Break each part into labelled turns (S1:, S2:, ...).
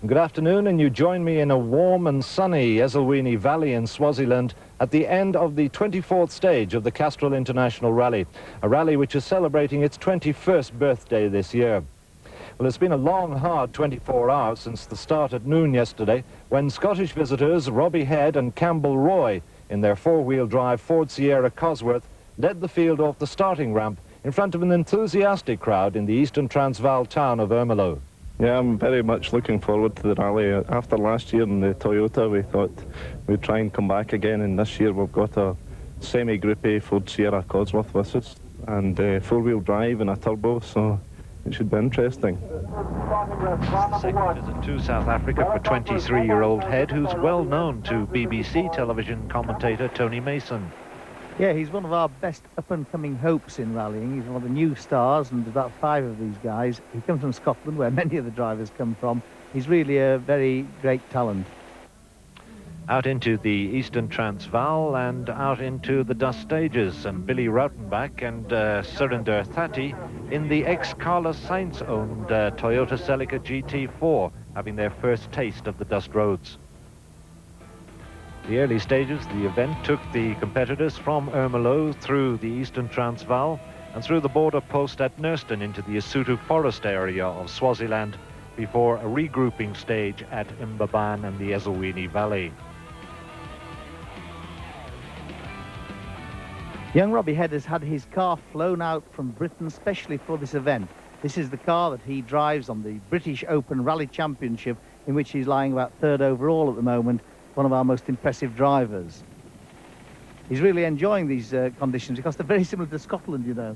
S1: Good afternoon, and you join me in a warm and sunny Ezulwini Valley in Swaziland at the end of the 24th stage of the Castrol International Rally, a rally which is celebrating its 21st birthday this year. Well, it's been a long, hard 24 hours since the start at noon yesterday, when Scottish visitors Robbie Head and Campbell Roy, in their four-wheel drive Ford Sierra Cosworth, led the field off the starting ramp in front of an enthusiastic crowd in the eastern Transvaal town of Ermelo.
S2: Yeah, I'm very much looking forward to the rally. After last year in the Toyota, we thought we'd try and come back again, and this year we've got a semi-Group A Ford Sierra Cosworth with us, and four-wheel drive and a turbo, so it should be interesting.
S3: Second visit to South Africa for 23-year-old Head, who's well known to BBC television commentator Tony Mason.
S4: Yeah, he's one of our best up-and-coming hopes in rallying. He's one of the new stars, and about 5 of these guys. He comes from Scotland, where many of the drivers come from. He's really a very great talent.
S3: Out into the eastern Transvaal and out into the dust stages, and Billy Rautenbach and Surinder Thati in the ex-Carlos Sainz-owned Toyota Celica GT4, having their first taste of the dust roads. The early stages of the event took the competitors from Ermelo through the eastern Transvaal and through the border post at Nurston into the Isutu forest area of Swaziland before a regrouping stage at Mbaban and the Ezulwini Valley.
S4: Young Robbie Head has had his car flown out from Britain specially for this event. This is the car that he drives on the British Open Rally Championship, in which he's lying about 3rd overall at the moment. One of our most impressive drivers. He's really enjoying these conditions because they're very similar to Scotland, you know.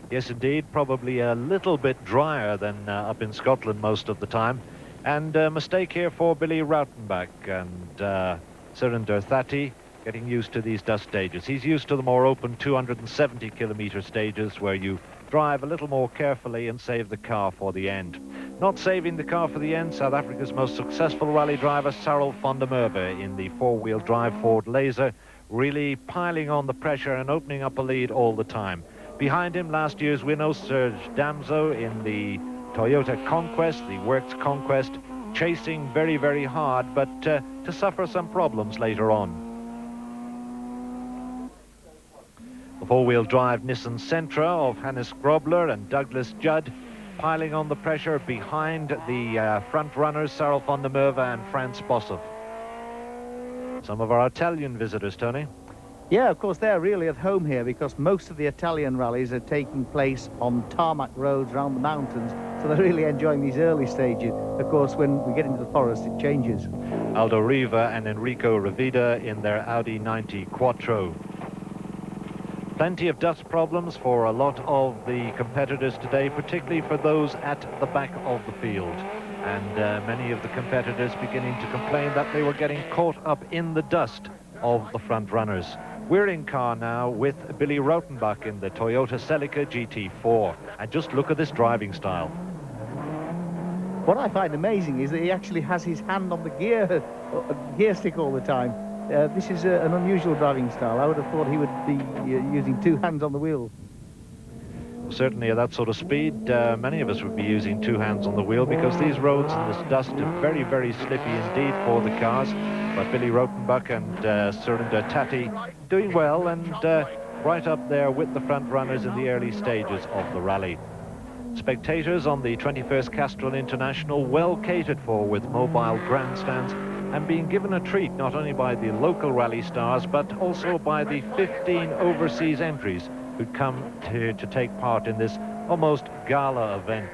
S3: Yes, indeed. Probably a little bit drier than up in Scotland most of the time. And a mistake here for Billy Rautenbach and Surinder Thati, getting used to these dust stages. He's used to the more open 270-kilometre stages where you drive a little more carefully and save the car for the end. Not saving the car for the end, South Africa's most successful rally driver, Sarel van der Merwe, in the four-wheel drive Ford Laser, really piling on the pressure and opening up a lead all the time. Behind him, last year's winner, Serge Damso, in the Toyota Conquest, the Works Conquest, chasing very, very hard, but to suffer some problems later on. The four-wheel drive Nissan Sentra of Hannes Grobler and Douglas Judd piling on the pressure behind the front runners Sarel van der Merwe and Frans Boshoff. Some of our Italian visitors, Tony.
S4: Yeah, of course, they're really at home here because most of the Italian rallies are taking place on tarmac roads around the mountains, so they're really enjoying these early stages. Of course, when we get into the forest, it changes.
S3: Aldo Riva and Enrico Ravida in their Audi 90 Quattro. Plenty of dust problems for a lot of the competitors today, particularly for those at the back of the field. And many of the competitors beginning to complain that they were getting caught up in the dust of the front runners. We're in car now with Billy Rautenbach in the Toyota Celica GT4. And just look at this driving style.
S4: What I find amazing is that he actually has his hand on the gear stick all the time. This is an unusual driving style. I would have thought he would be using 2 hands on the wheel.
S3: Certainly at that sort of speed, many of us would be using 2 hands on the wheel because these roads and this dust are very, very slippy indeed for the cars. But Billy Rautenbach and Surinder Thati doing well and right up there with the front runners in the early stages of the rally. Spectators on the 21st Castrol International well catered for with mobile grandstands and being given a treat not only by the local rally stars but also by the 15 overseas entries who come to take part in this almost gala event.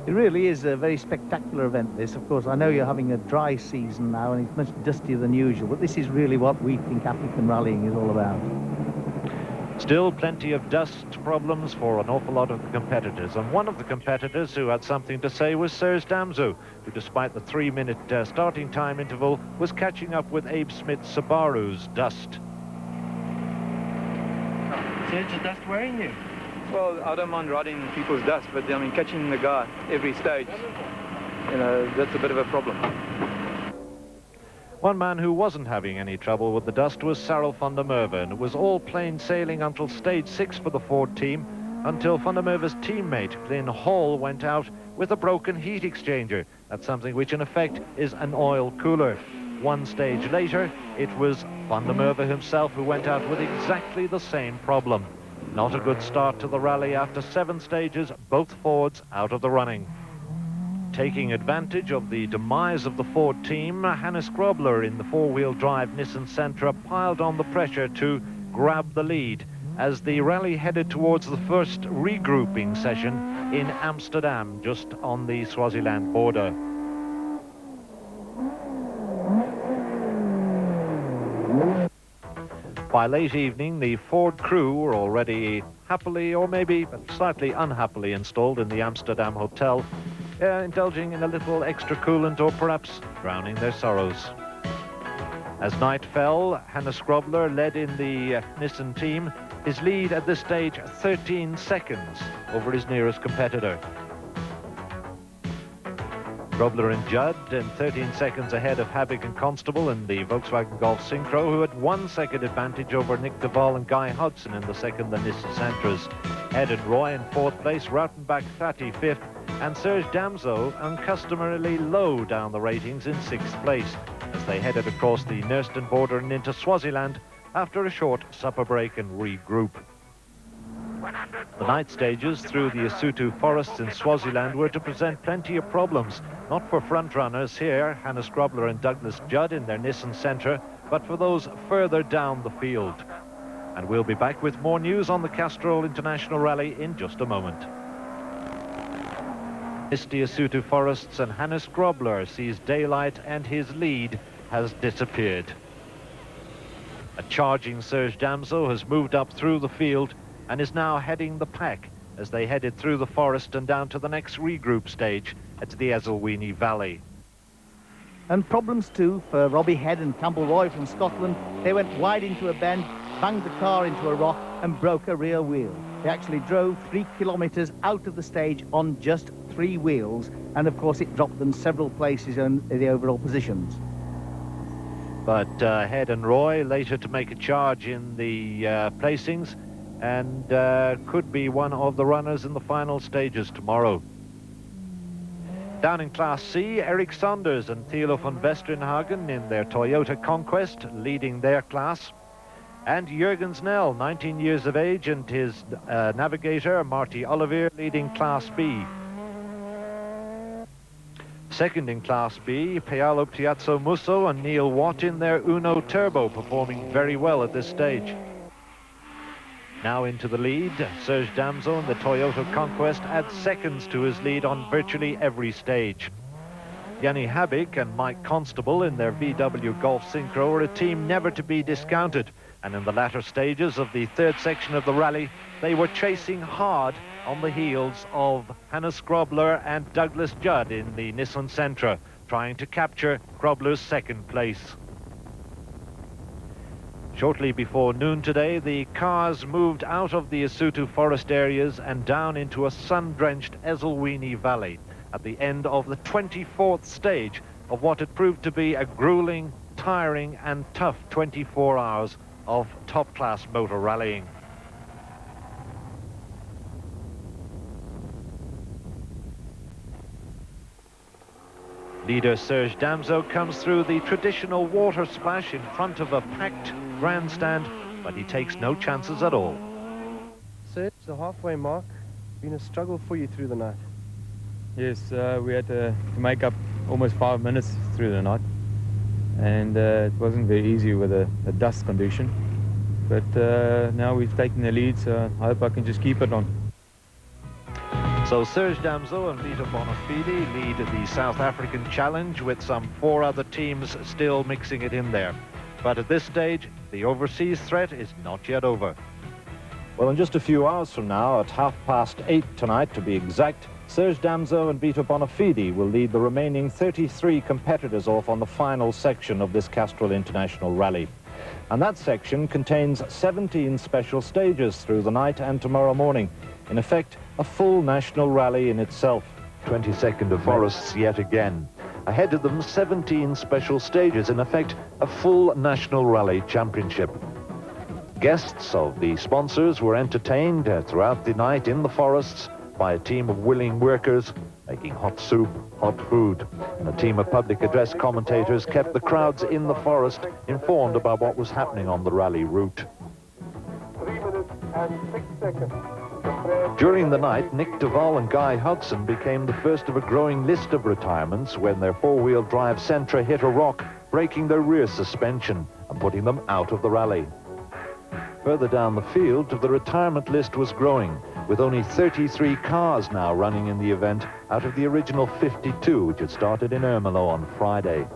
S4: It really is a very spectacular event, this. Of course, I know you're having a dry season now and it's much dustier than usual, but this is really what we think African rallying is all about.
S3: Still plenty of dust problems for an awful lot of the competitors. And one of the competitors who had something to say was Serge Damso, who despite the 3-minute starting time interval was catching up with Abe Smith's Subaru's dust.
S5: Serge, is dust wearing you?
S6: Well, I don't mind riding in people's dust, but I mean catching the guy every stage, you know, that's a bit of a problem.
S3: One man who wasn't having any trouble with the dust was Sarel van der Merwe, and it was all plain sailing until stage 6 for the Ford team, until Van der Merwe's teammate Glyn Hall went out with a broken heat exchanger. That's something which in effect is an oil cooler. One stage later, it was Van der Merwe himself who went out with exactly the same problem. Not a good start to the rally after 7 stages, both Fords out of the running. Taking advantage of the demise of the Ford team, Hannes Grobler in the 4-wheel drive Nissan Sentra piled on the pressure to grab the lead as the rally headed towards the first regrouping session in Amsterdam, just on the Swaziland border. By late evening, the Ford crew were already happily, or maybe slightly unhappily, installed in the Amsterdam hotel, indulging in a little extra coolant or perhaps drowning their sorrows. As night fell, Hannes Grobler led in the Nissan team, his lead at this stage 13 seconds over his nearest competitor. Grobler and Judd and 13 seconds ahead of Habig and Constable in the Volkswagen Golf Synchro, who had 1 second advantage over Nick Duval and Guy Hudson in the second, the Nissan Sentras. Ed and Roy in 4th place, Rautenbach 35th, and Serge Damso uncustomarily low down the ratings in 6th place as they headed across the Nurston border and into Swaziland after a short supper break and regroup. The night stages through the Lesotho forests in Swaziland were to present plenty of problems, not for front-runners here, Hannes Grobler and Douglas Judd in their Nissan Sentra, but for those further down the field. And we'll be back with more news on the Castrol International Rally in just a moment. Misty Lesotho forests, and Hannes Grobler sees daylight and his lead has disappeared. A charging Serge Damso has moved up through the field and is now heading the pack as they headed through the forest and down to the next regroup stage at the Ezulwini Valley.
S4: And problems too for Robbie Head and Campbell Roy from Scotland. They went wide into a bend, banged the car into a rock and broke a rear wheel. They actually drove 3 kilometres out of the stage on just 3 wheels, and of course it dropped them several places in the overall positions.
S3: But Head and Roy later to make a charge in the placings, and could be one of the runners in the final stages tomorrow. Down in Class C, Eric Saunders and Thilo van Westernhagen in their Toyota Conquest leading their class, and Jürgen Snell, 19 years of age, and his navigator Marty Olivier leading Class B. Second in Class B, Paolo Piazzo Musso and Neil Watt in their Uno Turbo, performing very well at this stage. Now into the lead, Serge Damso in the Toyota Conquest adds seconds to his lead on virtually every stage. Yanni Habig and Mike Constable in their VW Golf Synchro are a team never to be discounted, and in the latter stages of the 3rd section of the rally, they were chasing hard on the heels of Hannes Grobler and Douglas Judd in the Nissan Sentra, trying to capture Grobler's 2nd place. Shortly before noon today, the cars moved out of the Lesotho forest areas and down into a sun-drenched Ezulwini Valley at the end of the 24th stage of what had proved to be a grueling, tiring and tough 24 hours of top-class motor rallying. Leader Serge Damso comes through the traditional water splash in front of a packed grandstand, but he takes no chances at all.
S5: Serge, the halfway mark, been a struggle for you through the night.
S7: Yes, we had to make up almost 5 minutes through the night, and it wasn't very easy with the dust condition. But now we've taken the lead, so I hope I can just keep it on.
S3: So Serge Damso and Vito Bonafide lead the South African Challenge, with some 4 other teams still mixing it in there. But at this stage, the overseas threat is not yet over.
S1: Well, in just a few hours from now, at 8:30 tonight to be exact, Serge Damso and Vito Bonafide will lead the remaining 33 competitors off on the final section of this Castrol International Rally. And that section contains 17 special stages through the night and tomorrow morning. In effect, a full national rally in itself.
S3: 22nd of forests yet again. Ahead of them, 17 special stages, in effect, a full national rally championship. Guests of the sponsors were entertained throughout the night in the forests by a team of willing workers making hot soup, hot food. And a team of public address commentators kept the crowds in the forest informed about what was happening on the rally route.
S8: 3 minutes and 6 seconds.
S3: During the night, Nick Duval and Guy Hudson became the first of a growing list of retirements when their four-wheel drive Sentra hit a rock, breaking their rear suspension and putting them out of the rally. Further down the field, the retirement list was growing, with only 33 cars now running in the event out of the original 52, which had started in Ermelo on Friday.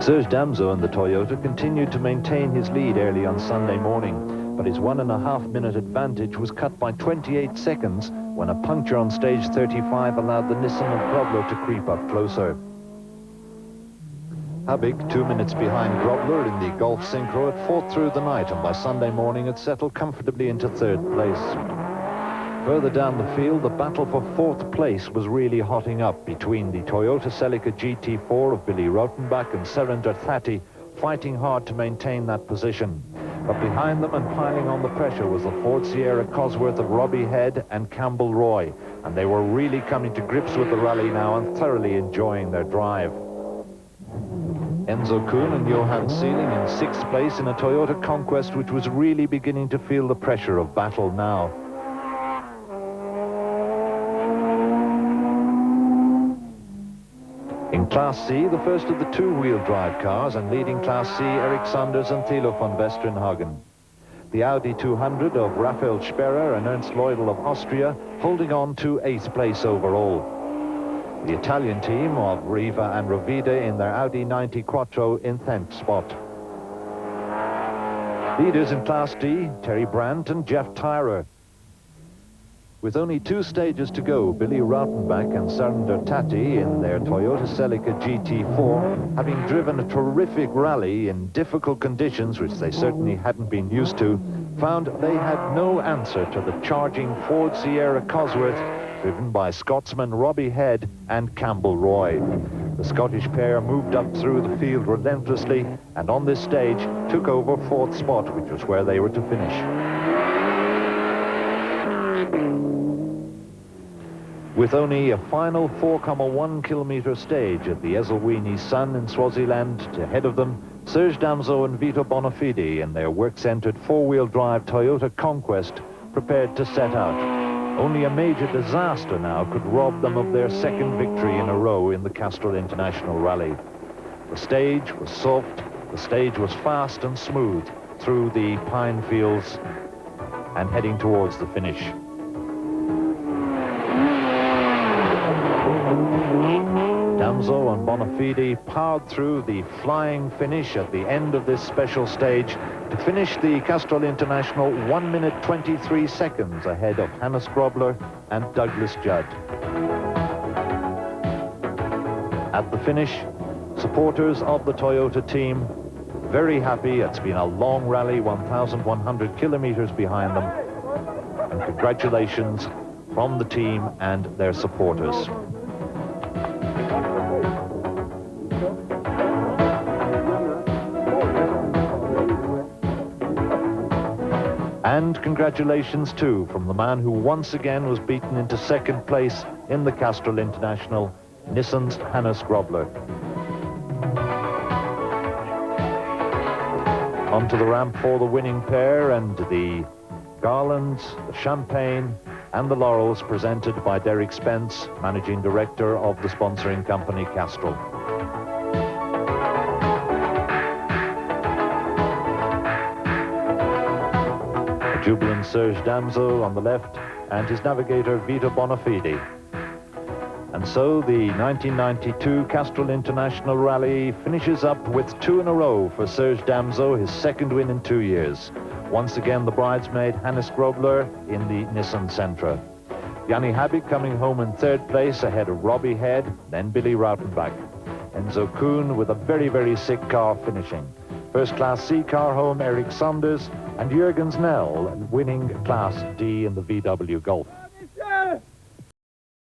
S3: Serge Damso and the Toyota continued to maintain his lead early on Sunday morning, but his 1.5-minute advantage was cut by 28 seconds when a puncture on stage 35 allowed the Nissan of Grobler to creep up closer. Habig, 2 minutes behind Grobler in the Golf Synchro, had fought through the night and by Sunday morning had settled comfortably into third place. Further down the field, the battle for fourth place was really hotting up between the Toyota Celica GT4 of Billy Rautenbach and Surinder Thati, fighting hard to maintain that position. But behind them and piling on the pressure was the Ford Sierra Cosworth of Robbie Head and Campbell Roy, and they were really coming to grips with the rally now and thoroughly enjoying their drive. Enzo Kuhn and Johan Seeling in sixth place in a Toyota Conquest which was really beginning to feel the pressure of battle now. In Class C, the first of the two-wheel drive cars, and leading Class C, Eric Sanders and Thilo von Westernhagen. The Audi 200 of Raphael Sperrer and Ernst Leudel of Austria holding on to 8th place overall. The Italian team of Riva and Rovida in their Audi 90 Quattro in 10th spot. Leaders in Class D, Terry Brandt and Jeff Tyrer. With only 2 stages to go, Billy Rautenbach and Surinder Thati in their Toyota Celica GT4, having driven a terrific rally in difficult conditions, which they certainly hadn't been used to, found they had no answer to the charging Ford Sierra Cosworth, driven by Scotsman Robbie Head and Campbell Roy. The Scottish pair moved up through the field relentlessly, and on this stage took over 4th spot, which was where they were to finish. With only a final 4.1 kilometer stage at the Ezulwini Sun in Swaziland ahead of them, Serge Damso and Vito Bonafide in their work-centered four-wheel drive Toyota Conquest prepared to set out. Only a major disaster now could rob them of their second victory in a row in the Castrol International Rally. The stage was soft, the stage was fast and smooth through the pine fields and heading towards the finish. Damso and Bonafide powered through the flying finish at the end of this special stage to finish the Castrol International 1 minute 23 seconds ahead of Hannes Grobler and Douglas Judd. At the finish, supporters of the Toyota team very happy. It's been a long rally, 1,100 kilometers behind them, and congratulations from the team and their supporters. And congratulations, too, from the man who once again was beaten into second place in the Castrol International, Nissan's Hannes Grobler. Onto the ramp for the winning pair, and the garlands, the champagne, and the laurels presented by Derek Spence, Managing Director of the sponsoring company Castrol. Jubilant Serge Damso on the left and his navigator Vito Bonafide. And so the 1992 Castrol International Rally finishes up with 2 in a row for Serge Damso, his second win in 2 years. Once again the bridesmaid Hannes Grobler in the Nissan Sentra. Yanni Habig coming home in 3rd place ahead of Robbie Head, then Billy Rautenbach. Enzo Kuhn with a very, very sick car finishing. First Class C car home, Eric Sanders, and Jürgens Nell winning Class D in the VW Golf.